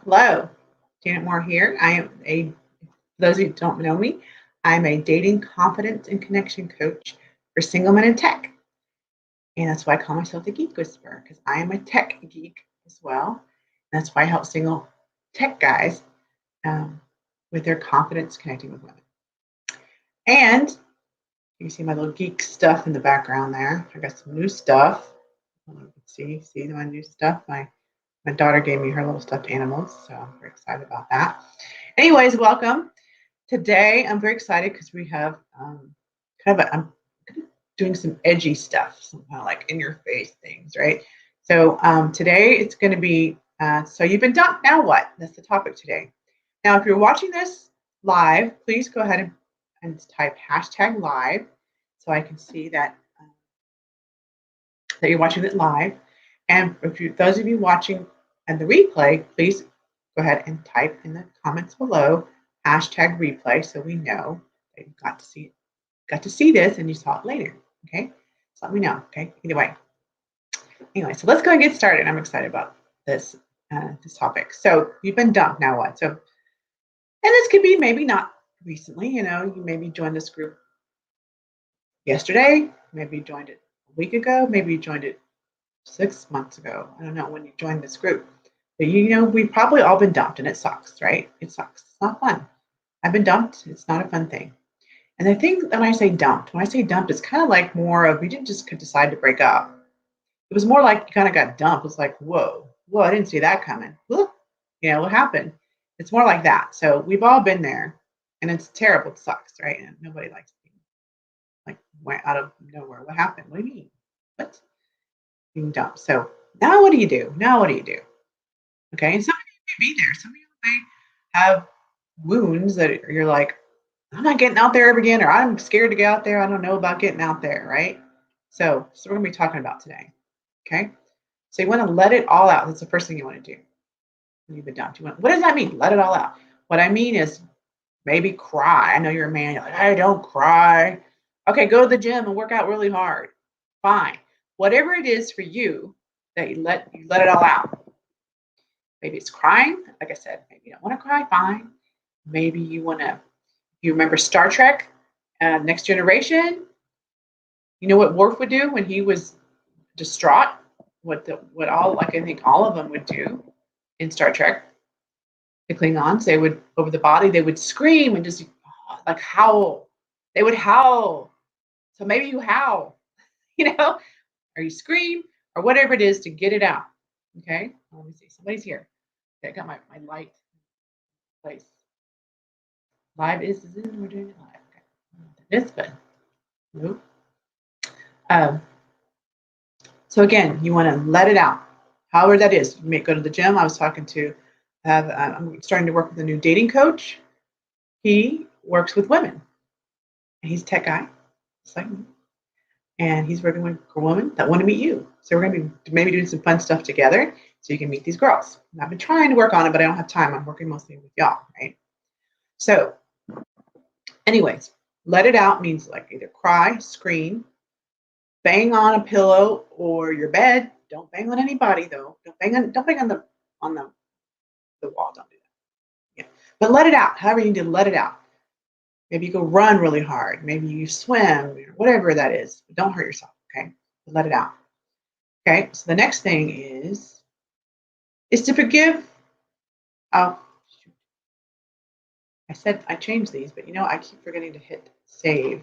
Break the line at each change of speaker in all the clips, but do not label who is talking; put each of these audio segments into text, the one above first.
Hello, Janet Moore here. Those who don't know me, I'm a dating, confidence, and connection coach for single men in tech. And that's why I call myself the Geek Whisperer, because I am a tech geek as well. And that's why I help single tech guys with their confidence connecting with women. And you can see my little geek stuff in the background there. I got some new stuff. See my new stuff. My daughter gave me her little stuffed animals, so I'm very excited about that. Anyways, welcome. Today, I'm very excited because we have I'm doing some edgy stuff, some kind of like in your face things, right? So today it's going to be, so you've been dumped, now what? That's the topic today. Now, if you're watching this live, please go ahead and type #live so I can see that you're watching it live. And those of you watching and the replay, please go ahead and type in the comments below #replay so we know that you got to see this and you saw it later. Okay, so let me know. Okay, either way. Anyway, so let's go and get started. I'm excited about this topic. So you've been dumped, now what? So, and this could be maybe not recently. You maybe joined this group yesterday, maybe you joined it a week ago, maybe you joined it 6 months ago. I don't know when you joined this group. But we've probably all been dumped, and it sucks, right? It sucks. It's not fun. I've been dumped. It's not a fun thing. And I think when I say dumped, it's kind of like more of, we didn't just decide to break up. It was more like you kind of got dumped. It's like, whoa, I didn't see that coming. What happened? It's more like that. So we've all been there, and it's terrible. It sucks, right? And nobody likes being went out of nowhere. What happened? What do you mean? What? Being dumped. So now what do you do? Okay, and some of you may be there. Some of you may have wounds that you're like, I'm not getting out there again, or I'm scared to get out there. I don't know about getting out there, right? So we're going to be talking about today. Okay, so you want to let it all out. That's the first thing you want to do when you've been dumped. What does that mean? Let it all out. What I mean is maybe cry. I know you're a man. You're like, I don't cry. Okay, go to the gym and work out really hard. Fine. Whatever it is for you that you let it all out. Maybe it's crying. Like I said, maybe you don't want to cry. Fine. Maybe you want to. You remember Star Trek, Next Generation? You know what Worf would do when he was distraught? I think all of them would do in Star Trek. The Klingons, they would, over the body, they would scream and just like howl. They would howl. So maybe you howl, or you scream, or whatever it is to get it out. Okay, let me see. Somebody's here. Okay, I got my light place. Live we're doing it live. Okay, this, but nope. So again, you want to let it out, however that is. You may go to the gym. I'm starting to work with a new dating coach. He works with women, and he's a tech guy, just like me. And he's working with a woman that want to meet you. So we're going to be maybe doing some fun stuff together so you can meet these girls. And I've been trying to work on it, but I don't have time. I'm working mostly with y'all, right? So anyways, let it out means like either cry, scream, bang on a pillow or your bed. Don't bang on anybody though. Don't bang on the wall. Don't do that. Yeah. But let it out. However you need to let it out. Maybe you go run really hard. Maybe you swim, whatever that is. But don't hurt yourself, okay? But let it out. Okay, so the next thing is to forgive. Oh, shoot. I said I changed these, but I keep forgetting to hit save.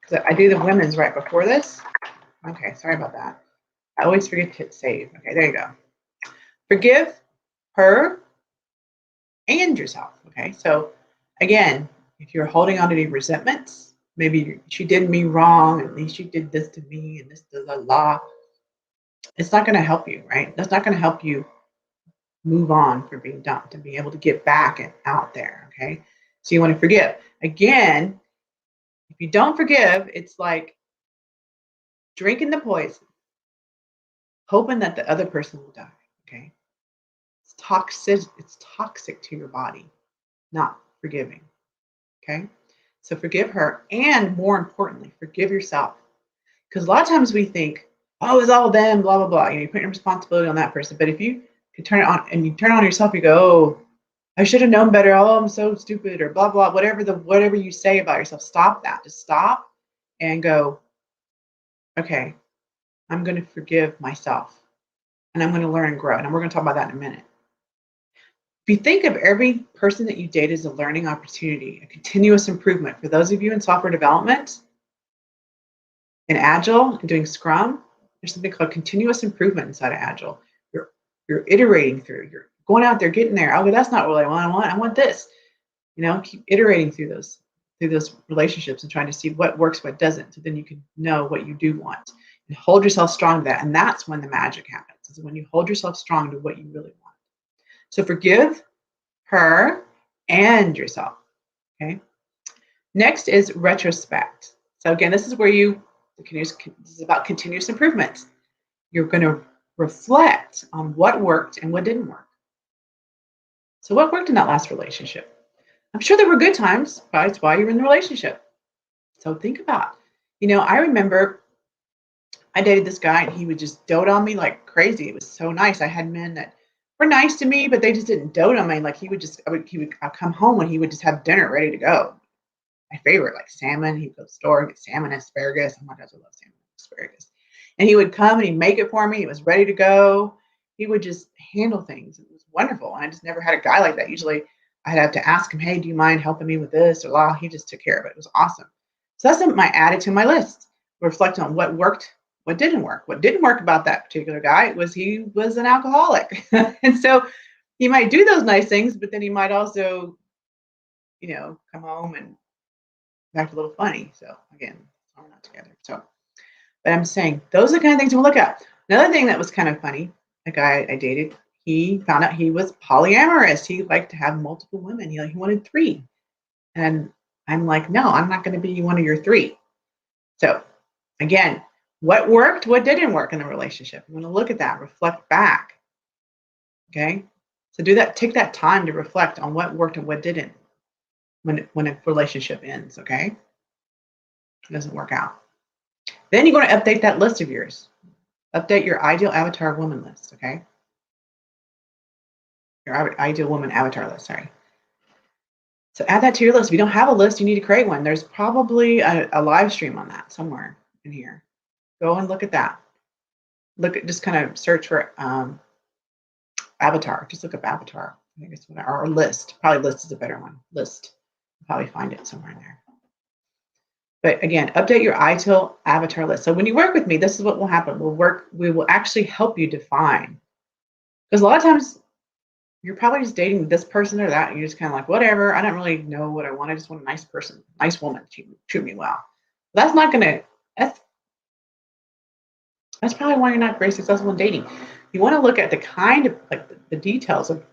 Because I do the women's right before this. Okay, sorry about that. I always forget to hit save. Okay, there you go. Forgive her and yourself. Okay, so again, if you're holding on to any resentments, maybe she did me wrong, at least she did this to me, and this does a lot. It's not going to help you, right? That's not going to help you move on from being dumped and being able to get back and out there. Okay, so you want to forgive. Again, if you don't forgive, it's like drinking the poison, hoping that the other person will die. Okay, it's toxic to your body, not forgiving. Okay, so forgive her, and more importantly, forgive yourself. Because a lot of times we think, oh, it's all them, blah, blah, blah. You're putting responsibility on that person. But if you You turn it on, and you turn it on yourself. You go, oh, I should have known better. Oh, I'm so stupid, or blah blah. Whatever you say about yourself, stop that. Just stop and go. Okay, I'm going to forgive myself, and I'm going to learn and grow. And we're going to talk about that in a minute. If you think of every person that you date as a learning opportunity, a continuous improvement. For those of you in software development, in Agile, and doing Scrum, there's something called continuous improvement inside of Agile. You're iterating through. You're going out there, getting there. Okay, that's not what I want. I want this. Keep iterating through those relationships and trying to see what works, what doesn't. So then you can know what you do want and hold yourself strong to that. And that's when the magic happens. Is when you hold yourself strong to what you really want. So forgive her and yourself. Okay. Next is retrospect. So again, this is where this is about continuous improvement. You're going to reflect on what worked and what didn't work. So what worked in that last relationship? I'm sure there were good times, but it's why you're in the relationship. So think about, I remember I dated this guy and he would just dote on me like crazy. It was so nice. I had men that were nice to me, but they just didn't dote on me. Like I'd come home and he would just have dinner ready to go. My favorite, like salmon. He'd go to the store, get salmon, asparagus. Oh my gosh, I love salmon, asparagus. And he would come and he'd make it for me. It was ready to go. He would just handle things. It was wonderful. And I just never had a guy like that. Usually I'd have to ask him, hey, do you mind helping me with this? Or blah. He just took care of it. It was awesome. So that's my added to my list. Reflect on what worked, what didn't work. What didn't work about that particular guy was he was an alcoholic. And so he might do those nice things, but then he might also, come home and act a little funny. So again, we're not together. So, but I'm saying those are the kind of things we'll look at. Another thing that was kind of funny, a guy I dated, he found out he was polyamorous. He liked to have multiple women. He wanted 3. And I'm like, no, I'm not going to be one of your 3. So again, what worked, what didn't work in the relationship? I'm going to look at that, reflect back. Okay. So do that, take that time to reflect on what worked and what didn't when a relationship ends. Okay. It doesn't work out. Then you're going to update that list of yours. Update your ideal avatar woman list. Okay. Your ideal woman avatar list. Sorry. So add that to your list. If you don't have a list, you need to create one. There's probably a live stream on that somewhere in here. Go and look at that. Just kind of search for avatar. Just look up avatar. I think it's or list. Probably list is a better one. List. You'll probably find it somewhere in there. But again, update your ideal avatar list. So when you work with me, this is what will happen. We will actually help you define. Because a lot of times you're probably just dating this person or that, and you're just kind of like, whatever, I don't really know what I want. I just want a nice person, nice woman to treat me well. That's not gonna, that's probably why you're not very successful in dating. You want to look at the kind of the details of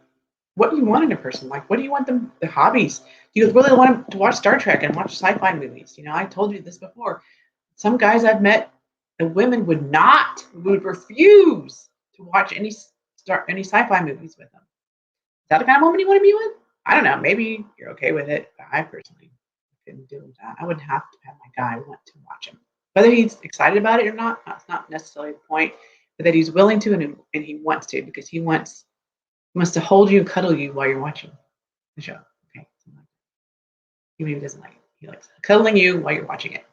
what you want in a person. Like, what do you want them, the hobbies? Do you really want them to watch Star Trek and watch sci-fi movies? I told you this before. Some guys I've met, the women would refuse to watch any sci-fi movies with them. Is that the kind of woman you want to be with? I don't know. Maybe you're okay with it, but I personally couldn't deal with that. I wouldn't have to have my guy want to watch him. Whether he's excited about it or not, that's not necessarily the point, but that he's willing to and he wants to, because he wants to hold you, cuddle you while you're watching the show. Okay. He maybe doesn't like it. He likes cuddling you while you're watching it.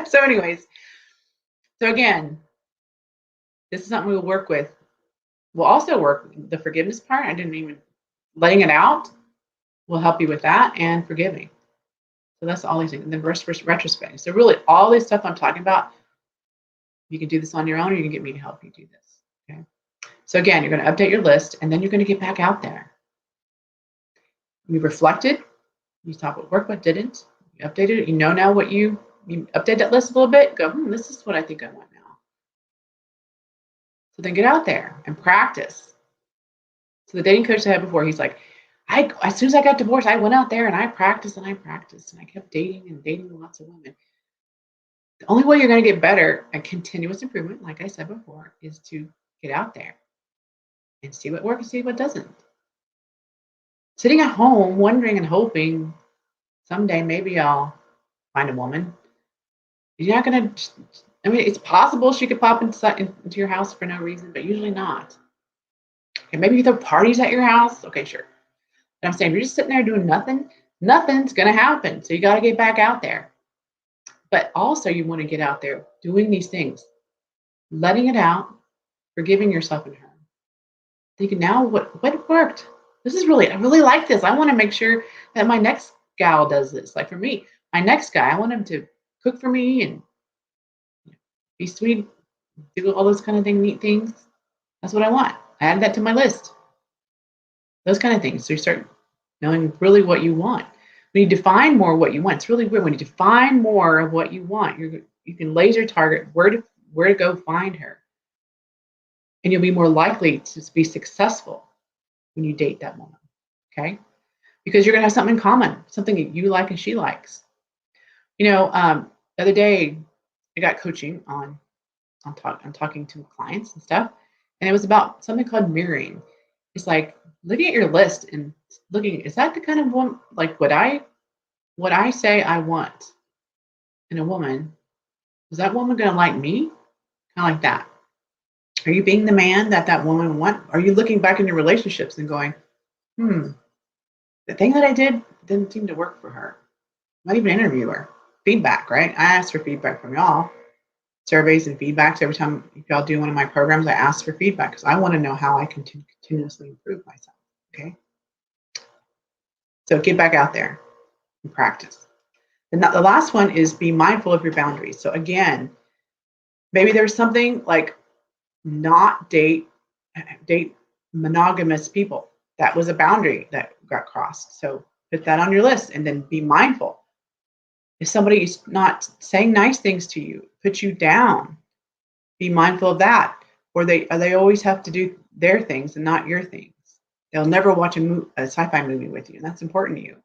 So anyways, so again, this is something we'll work with. We'll also work the forgiveness part. Letting it out will help you with that, and forgiving. So that's all these things. And then retrospect. So really all this stuff I'm talking about, you can do this on your own, or you can get me to help you do this. Okay. So again, you're going to update your list, and then you're going to get back out there. You reflected, you thought what worked, what didn't. You updated it. You know now what you update that list a little bit. Go, this is what I think I want now. So then get out there and practice. So the dating coach I had before, he's like, as soon as I got divorced, I went out there and I practiced and I kept dating lots of women. The only way you're going to get better at continuous improvement, like I said before, is to get out there and see what works and see what doesn't. Sitting at home, wondering and hoping someday maybe I'll find a woman. You're not going to, it's possible she could pop into your house for no reason, but usually not. Okay, maybe you throw parties at your house. Okay, sure. But I'm saying if you're just sitting there doing nothing, nothing's going to happen. So you got to get back out there. But also you want to get out there doing these things, letting it out, forgiving yourself and her. Thinking now what worked? This is really, I really like this. I want to make sure that my next gal does this. Like for me, my next guy, I want him to cook for me and be sweet, do all those kind of neat things. That's what I want. I add that to my list. Those kind of things. So you start knowing really what you want. When you define more what you want, it's really weird. When you define more of what you want, you can laser target where to go find her. And you'll be more likely to be successful when you date that woman. Okay? Because you're gonna have something in common, something that you like and she likes. The other day I got coaching on talking to clients and stuff, and it was about something called mirroring. It's like looking at your list and looking, is that the kind of woman, like what I say I want in a woman, is that woman gonna like me? Kind of like that. Are you being the man that woman want? Are you looking back in your relationships and going, the thing that I did didn't seem to work for her? Not even interview her. Feedback, right? I ask for feedback from y'all. Surveys and feedbacks. Every time if y'all do one of my programs, I ask for feedback because I want to know how I can continuously improve myself. Okay. So get back out there and practice. And the last one is be mindful of your boundaries. So again, maybe there's something like not date monogamous people. That was a boundary that got crossed. So put that on your list and then be mindful. If somebody is not saying nice things to you, put you down, be mindful of that. Or they always have to do their things and not your things. They'll never watch a sci-fi movie with you, and that's important to you.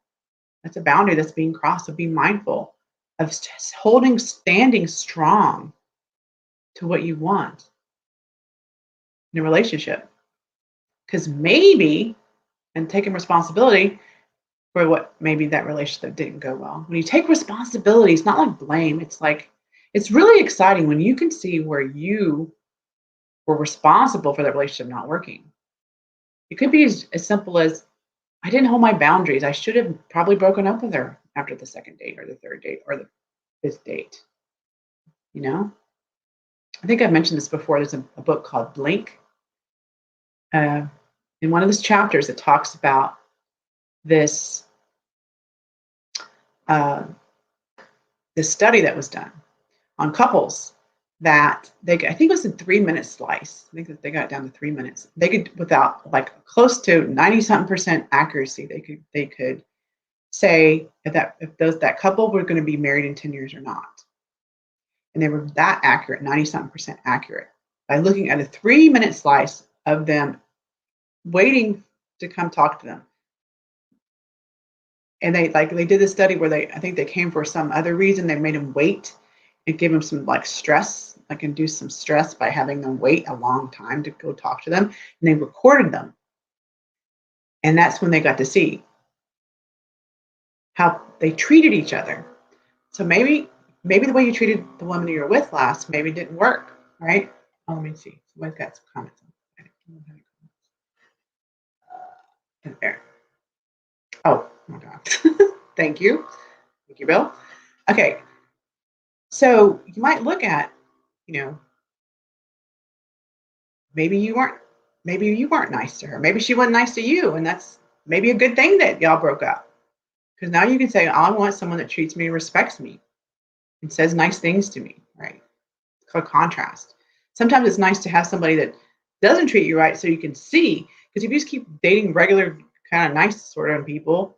That's a boundary that's being crossed. So be mindful of standing strong to what you want in a relationship. Because maybe, and taking responsibility for what maybe that relationship didn't go well. When you take responsibility, it's not like blame. It's like, it's really exciting when you can see where you were responsible for that relationship not working. It could be as simple as, I didn't hold my boundaries. I should have probably broken up with her after the second date or the third date or the fifth date. I think I've mentioned this before. There's a book called Blink. In one of those chapters, it talks about this this study that was done on couples that I think it was a 3-minute slice. I think that they got down to 3 minutes. They could, without like close to 90-something% accuracy, they could say if that couple were going to be married in 10 years or not. And they were that accurate, 90-something% accurate, by looking at a 3-minute slice of them waiting to come talk to them. And they did this study where I think they came for some other reason. They made them wait and give them some like stress, like induce some stress by having them wait a long time to go talk to them. And they recorded them. And that's when they got to see how they treated each other. So maybe the way you treated the woman you were with last maybe didn't work, right? Oh, let me see. Somebody's got some comments. There. Oh my God. Thank you. Thank you, Bill. Okay. So you might look at, maybe you weren't nice to her. Maybe she wasn't nice to you. And that's maybe a good thing that y'all broke up. Because now you can say, I want someone that treats me, respects me, and says nice things to me, right? It's called contrast. Sometimes it's nice to have somebody that doesn't treat you right so you can see. Because if you just keep dating regular kind of nice sort of people,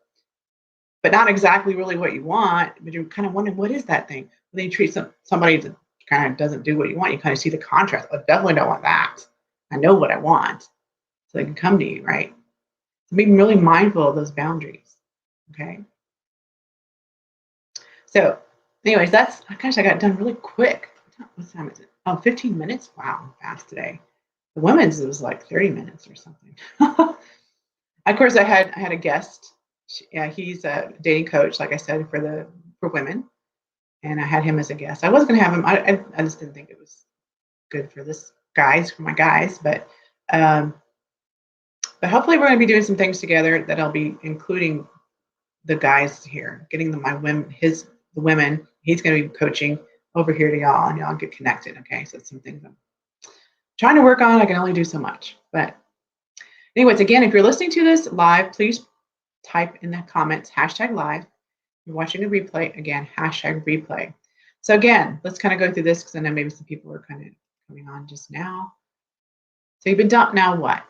but not exactly really what you want, but you're kind of wondering, what is that thing? When then you treat somebody that kind of doesn't do what you want, you kind of see the contrast. I definitely don't want that. I know what I want. So they can come to you, right? So being really mindful of those boundaries, okay? So anyways, I got done really quick. What time is it? Oh, 15 minutes? Wow, fast today. The women's, it was like 30 minutes or something. Of course, I had a guest. He's a dating coach, like I said, for women. And I had him as a guest. I was going to have him. I just didn't think it was good for my guys, but But hopefully we're going to be doing some things together that I'll be including the guys here, getting the women. He's going to be coaching over here to y'all, and y'all get connected. Okay, so it's some things I'm trying to work on. I can only do so much. But anyways, again, if you're listening to this live, please type in the comments #live. If you're watching the replay, again, #replay. So again, let's kind of go through this because I know maybe some people are kind of coming on just now. So you've been dumped, now what?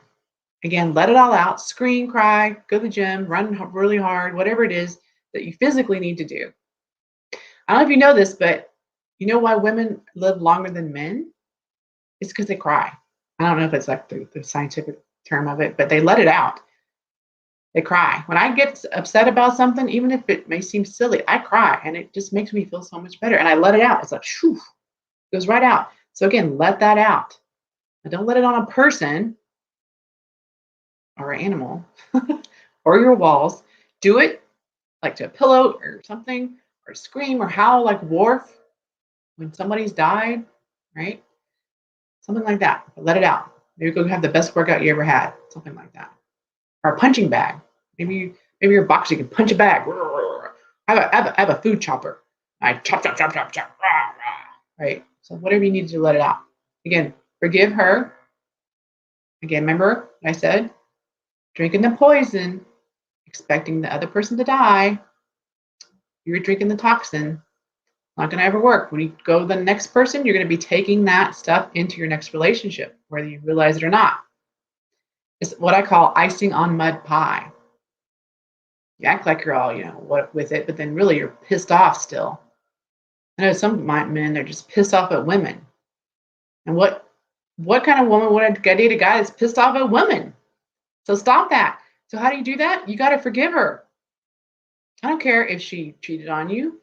Again, let it all out, scream, cry, go to the gym, run really hard, whatever it is that you physically need to do. I don't know if you know this, but you know why women live longer than men? It's because they cry. I don't know if it's like the scientific term of it, but they let it out. They cry. When I get upset about something, even if it may seem silly, I cry, and it just makes me feel so much better. And I let it out. It's like, shoo, it goes right out. So again, let that out. But don't let it on a person or an animal or your walls. Do it like to a pillow or something, or scream or howl like Worf when somebody's died, right? Something like that. But let it out. Maybe go have the best workout you ever had. Something like that. Or a punching bag. Maybe you're a boxer, you can punch a bag. I have a food chopper. I chop. Right? So whatever you need to let it out. Again, forgive her. Again, remember what I said? Drinking the poison, expecting the other person to die. You're drinking the toxin. Not going to ever work. When you go to the next person, you're going to be taking that stuff into your next relationship, whether you realize it or not. It's what I call icing on mud pie. You act like you're all, with it, but then really you're pissed off still. I know some men, they're just pissed off at women. And what kind of woman would date a guy that's pissed off at women? So stop that. So how do you do that? You got to forgive her. I don't care if she cheated on you.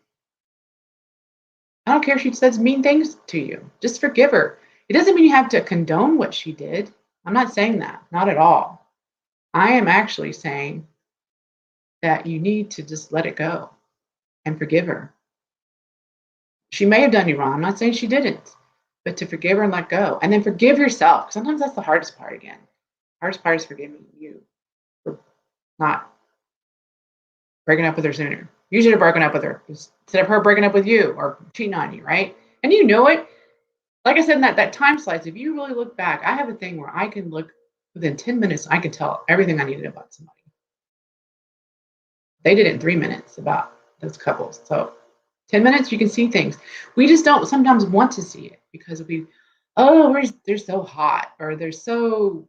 I don't care if she says mean things to you. Just forgive her. It doesn't mean you have to condone what she did. I'm not saying that. Not at all. I am actually saying that you need to just let it go and forgive her. She may have done you wrong. I'm not saying she didn't, but to forgive her and let go. And then forgive yourself. Sometimes that's the hardest part again. The hardest part is forgiving you for not breaking up with her sooner. You should have broken up with her instead of her breaking up with you or cheating on you, right? And you know it. Like I said in that time slice, if you really look back, I have a thing where I can look within 10 minutes, I can tell everything I needed about somebody. They did it in 3 minutes about those couples. So 10 minutes, you can see things. We just don't sometimes want to see it because they're so hot or they're so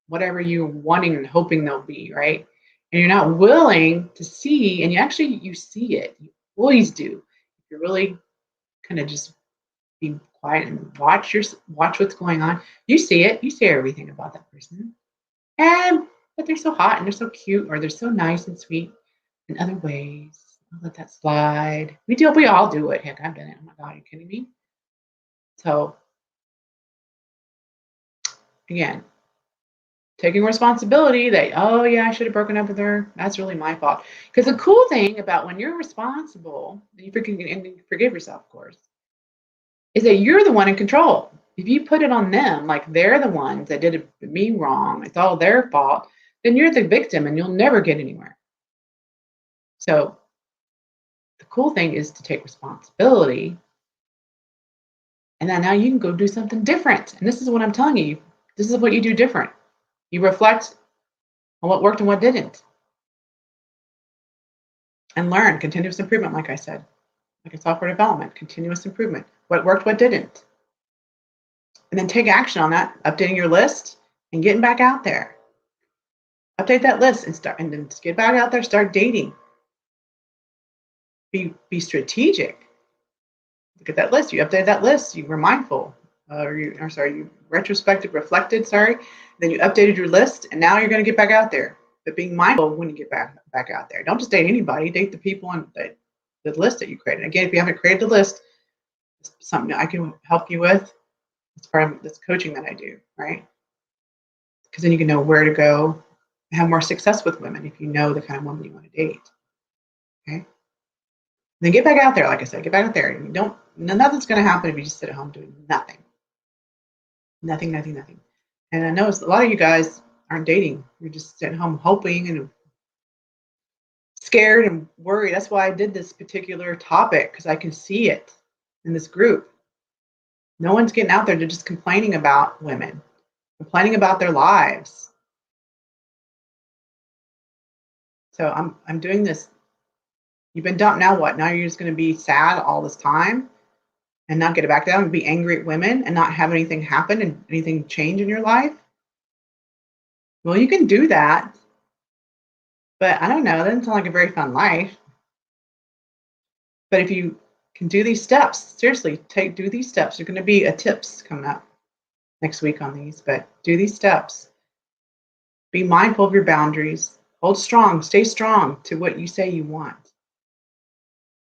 whatever you're wanting and hoping they'll be, right? And you're not willing to see, and you see it. You always do. If you're really kind of just be quiet and watch what's going on. You see it. You see everything about that person. But they're so hot and they're so cute or they're so nice and sweet in other ways. I'll let that slide. We all do it. Heck, I've done it. Oh my God, are you kidding me? So again, taking responsibility that, oh yeah, I should have broken up with her. That's really my fault. Because the cool thing about when you're responsible, and you forgive yourself, of course, is that you're the one in control. If you put it on them, like they're the ones that did me wrong, it's all their fault, then you're the victim and you'll never get anywhere. So the cool thing is to take responsibility. And then now you can go do something different. And this is what I'm telling you. This is what you do different. You reflect on what worked and what didn't. And learn continuous improvement, like I said. Like in software development, continuous improvement. What worked, what didn't. And then take action on that, updating your list and getting back out there. Update that list and then get back out there, start dating. Be strategic. Look at that list. You updated that list. You were mindful. You retrospective, reflected, Then you updated your list, and now you're going to get back out there. But being mindful when you get back out there. Don't just date anybody. Date the people on the list that you created. Again, if you haven't created the list, it's something I can help you with. It's part of this coaching that I do, right? Because then you can know where to go and have more success with women if you know the kind of woman you want to date. Okay? Then get back out there, like I said, get back out there. Nothing's going to happen if you just sit at home doing nothing. Nothing. And I know a lot of you guys, aren't dating. You're just sitting home hoping and scared and worried. That's why I did this particular topic, because I can see it in this group. No one's getting out there. They're just complaining about women, complaining about their lives. So I'm doing this. You've been dumped. Now what? Now you're just going to be sad all this time and not get it back down and be angry at women and not have anything happen and anything change in your life? Well, you can do that, but I don't know. That doesn't sound like a very fun life. But if you can do these steps, seriously, do these steps. There's going to be a tips coming up next week on these, but do these steps. Be mindful of your boundaries. Hold strong, stay strong to what you say you want.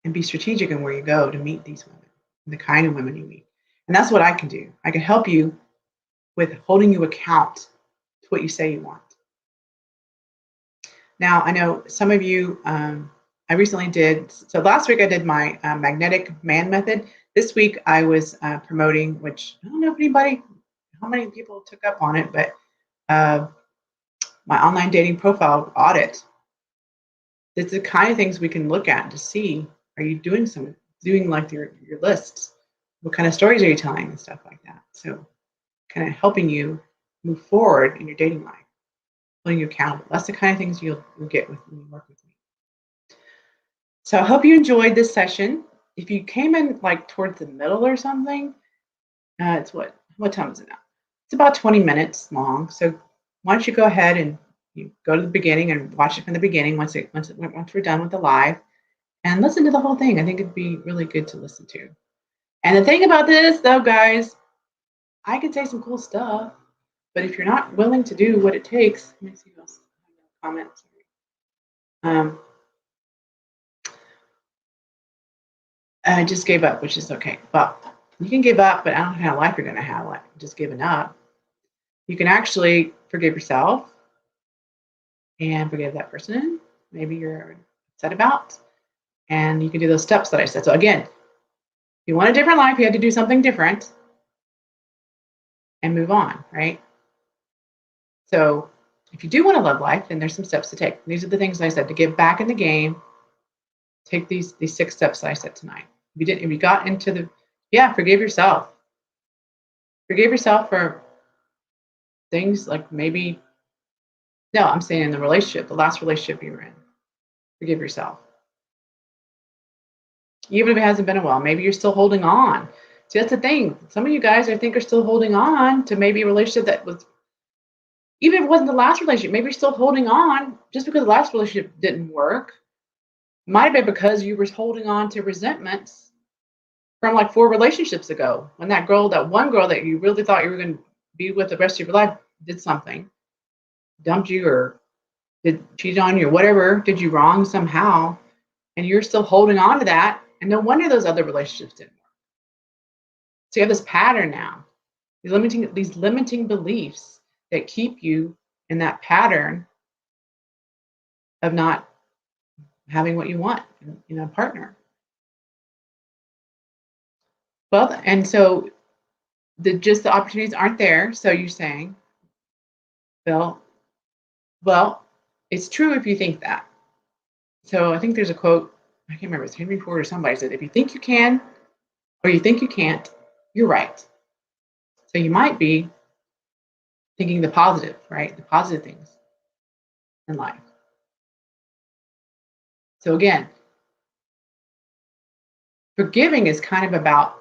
And be strategic in where you go to meet these women, the kind of women you meet. And that's what I can do. I can help you with holding you account to what you say you want. Now, I know some of you, I recently did, so last week I did my magnetic man method. This week I was promoting, which I don't know if how many people took up on it, but my online dating profile audit. It's the kind of things we can look at to see, are you doing like your lists? What kind of stories are you telling and stuff like that? So kind of helping you move forward in your dating life, holding you accountable. That's the kind of things you'll get when you work with me. So I hope you enjoyed this session. If you came in like towards the middle or something, it's what time is it now? It's about 20 minutes long. So why don't you go ahead and you go to the beginning and watch it from the beginning once we're done with the live, and listen to the whole thing. I think it'd be really good to listen to. And the thing about this, though, guys, I can say some cool stuff, but if you're not willing to do what it takes, let me see who else comments. I just gave up, which is okay. Well, you can give up, but I don't know how life you're going to have, like just giving up. You can actually forgive yourself and forgive that person maybe you're upset about. And you can do those steps that I said. So again, if you want a different life, you had to do something different and move on, right? So if you do want to love life, then there's some steps to take. These are the things I said to get back in the game. Take these 6 steps that I said tonight. If you got into forgive yourself. Forgive yourself for things like I'm saying in the relationship, the last relationship you were in. Forgive yourself. Even if it hasn't been a while, maybe you're still holding on. See, that's the thing. Some of you guys, I think, are still holding on to maybe a relationship that was, even if it wasn't the last relationship, maybe you're still holding on just because the last relationship didn't work. Might have been because you were holding on to resentments from like 4 relationships ago, when that one girl that you really thought you were going to be with the rest of your life did something, dumped you or cheated on you or whatever, did you wrong somehow, and you're still holding on to that. And no wonder those other relationships didn't work. So you have this pattern now, these limiting beliefs that keep you in that pattern of not having what you want in a partner. Well, and so the opportunities aren't there. So you're saying, well, it's true if you think that. So I think there's a quote, I can't remember, it's Henry Ford or somebody said, if you think you can or you think you can't, you're right. So you might be thinking the positive, right? The positive things in life. So again, forgiving is kind of about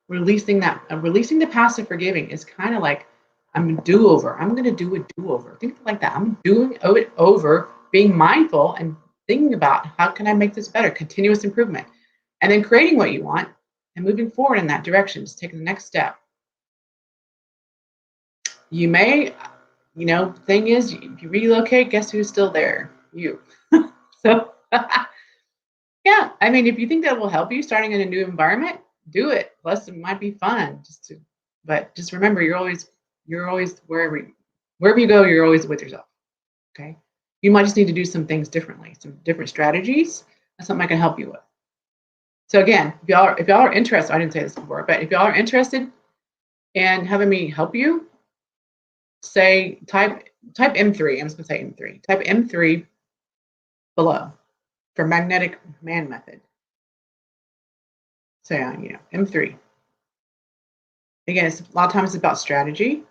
releasing the past and forgiving is kind of like, I'm a do-over. I'm going to do a do-over. Think like that. I'm doing it over, being mindful and thinking about how can I make this better, continuous improvement, and then creating what you want and moving forward in that direction, just taking the next step. You may, thing is, if you relocate, guess who's still there? You. So, yeah, I mean, if you think that will help you starting in a new environment, do it. Plus, it might be fun but just remember, you're always wherever you go, you're always with yourself. Okay. You might just need to do some things differently, some different strategies. That's something I can help you with. So again, if y'all are interested, I didn't say this before, but if y'all are interested in having me help you, type type M3. I'm just going to say M3. Type M3 below for magnetic man method. So, M3. Again, a lot of times it's about strategy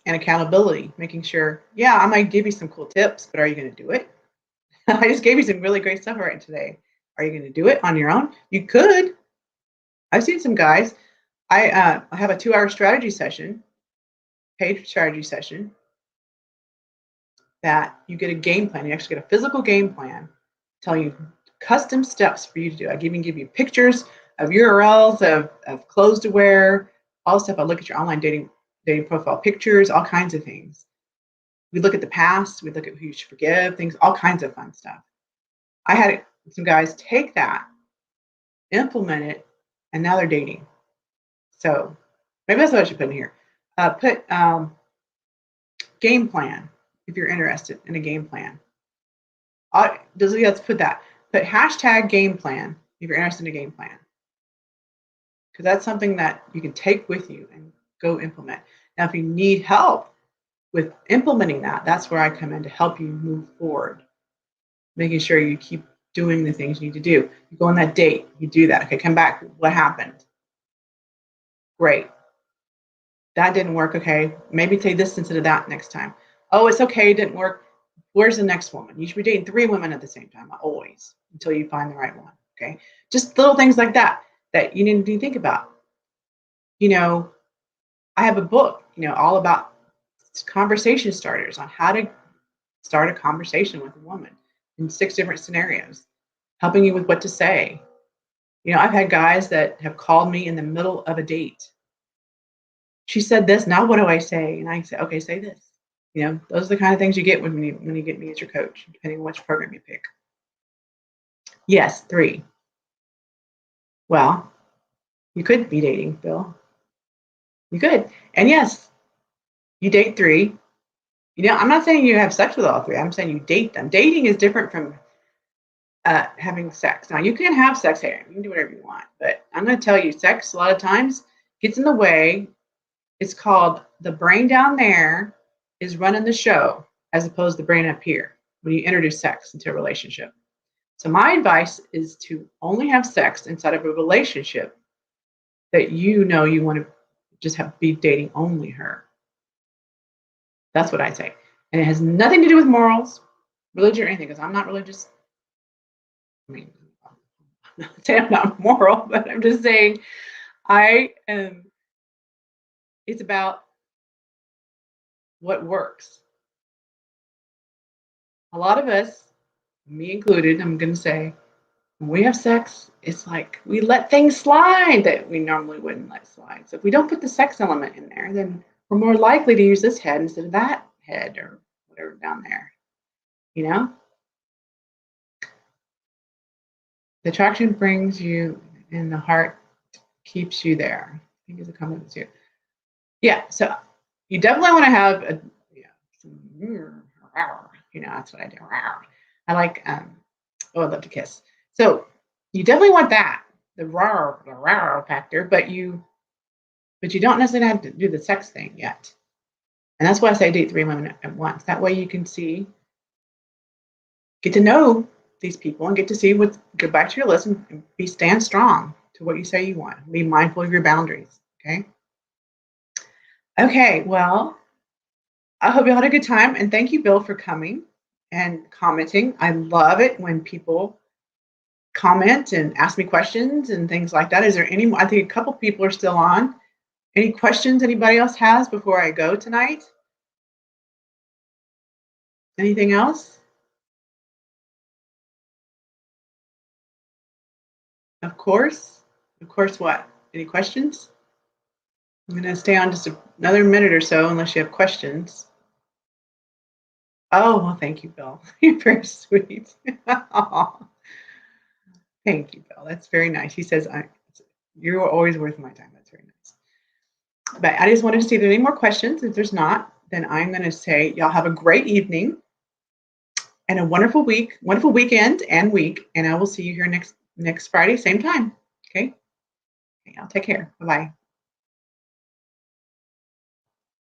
and accountability, making sure, yeah, I might give you some cool tips, but are you going to do it? I just gave you some really great stuff right today. Are you going to do it on your own? You could. I've seen some guys. I have a 2-hour strategy session, paid strategy session, that you get a game plan. You actually get a physical game plan telling you custom steps for you to do. I even give you pictures of URLs of clothes to wear, all the stuff. I look at your online dating profile pictures, all kinds of things. We look at the past, we look at who you should forgive, things, all kinds of fun stuff. I had some guys take that, implement it, and now they're dating. So maybe that's what I should put in here. Put game plan if you're interested in a game plan. Let's put that. Put hashtag game plan if you're interested in a game plan. Because that's something that you can take with you and go implement. Now, if you need help with implementing that, that's where I come in to help you move forward. Making sure you keep doing the things you need to do. You go on that date, you do that. Okay, come back. What happened? Great. That didn't work. Okay, maybe say this instead of that next time. Oh, it's okay, it didn't work. Where's the next woman? You should be dating 3 women at the same time, always, until you find the right one. Okay, just little things like that you need to think about. I have a book, all about conversation starters on how to start a conversation with a woman in 6 different scenarios, helping you with what to say. I've had guys that have called me in the middle of a date. She said this, now what do I say? And I say, okay, say this. Those are the kind of things you get when you get me as your coach, depending on which program you pick. Yes, 3. Well, you could be dating, Bill. You could. And yes, you date 3. I'm not saying you have sex with all 3. I'm saying you date them. Dating is different from having sex. Now, you can have sex here. You can do whatever you want. But I'm going to tell you, sex a lot of times gets in the way. It's called the brain down there is running the show as opposed to the brain up here when you introduce sex into a relationship. So my advice is to only have sex inside of a relationship that you want to just be dating only her. That's what I say. And it has nothing to do with morals, religion, or anything, because I'm not religious. I'm not saying I'm not moral, but I'm just saying it's about what works. A lot of us, me included, I'm going to say, when we have sex, it's like we let things slide that we normally wouldn't let slide. So if we don't put the sex element in there, then we're more likely to use this head instead of that head or whatever down there. The attraction brings you and the heart keeps you there. I think it's a comment too. Yeah, so you definitely want to have that's what I do. I like I love to kiss. So you definitely want that, the rawr factor, but you don't necessarily have to do the sex thing yet. And that's why I say date 3 women at once. That way you can get to know these people and get to see go back to your list and stand strong to what you say you want. Be mindful of your boundaries. Okay, well, I hope you had a good time. And thank you, Bill, for coming and commenting. I love it when people comment and ask me questions and things like that. Is there any, I think a couple people are still on. Any questions anybody else has before I go tonight? Anything else? Of course what? Any questions? I'm going to stay on just another minute or so unless you have questions. Oh, well, thank you, Bill. You're very sweet. Thank you, Bill. That's very nice. He says, you're always worth my time. That's very nice. But I just wanted to see if there are any more questions. If there's not, then I'm going to say y'all have a great evening and a wonderful weekend and week. And I will see you here next Friday, same time. Okay. I'll take care. Bye-bye.